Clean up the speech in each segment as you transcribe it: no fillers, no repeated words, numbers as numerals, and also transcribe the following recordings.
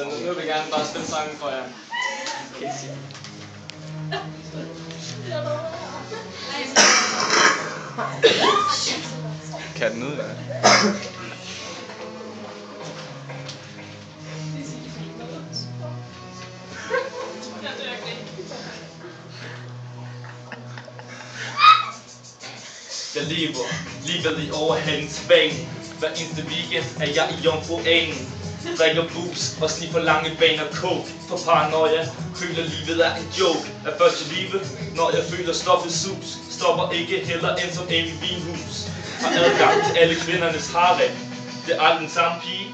Så nu vil jeg gerne bare spille sangen for jer. Kan den ud, ja? Jeg lever livet i overhalens bane. Hver eneste weekend er jeg i Jomfruengen. Drikker booze og sniffer lange baner coke. For paranoia føler livet er en joke. Er først i live, når jeg føler stoffet sus. Stopper ikke heller end som Amy Wienhus. Har adgang til alle kvindernes harem. Det er aldrig den samme pige,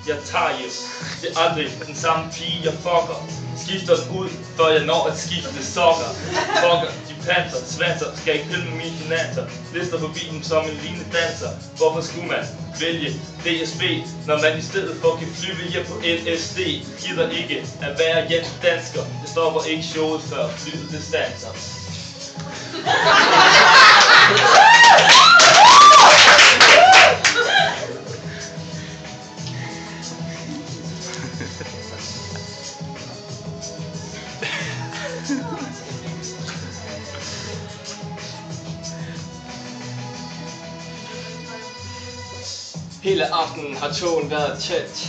jeg tager hjem. Det er aldrig den samme pige, jeg fucker. Skifter den ud, før jeg når at skifte sokker. Fucker, de panser, svanser, skal ikke pille med mine finanser. Lister forbi dem som en lignende danser. Hvorfor skulle man vælge DSB, når man i stedet for kan flyve hjem på LSD? Gider ikke at være Jens dansker. Det stopper ikke showet før flyet det standser. Hele aftenen har togen været tæt.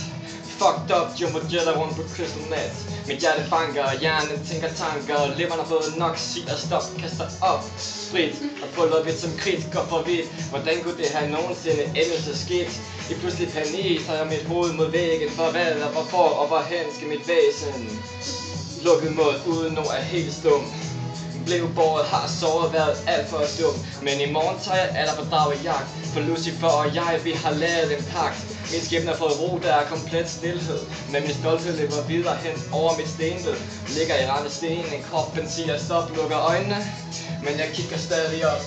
Fucked up, jumbo jetter rundt på crystal net. Mit hjerte banker, hjernen tænker tanker. Leveren har fået nok, siger stop, kaster op. Sprit og pulver vidt som kridt, går for vidt. Hvordan kunne det have nogensinde endet så skidt? I pludselig panik, så jeg mit hoved mod væggen. For hvad og hvorfor og hvorhen skal mit væsen? Lukket mod uden er helt stum. Blev båret, har sovet, været alt for dum. Men i morgen tager jeg aller på dragejagt. For Lucifer og jeg, vi har lavet en pagt. Min skæbne har fået ro, der er komplet stilhed. Men min stolthed løber videre hen over mit stenled. Ligger i rende sten, en kroppen siger stop, lukker øjnene. Men jeg kigger stadig op.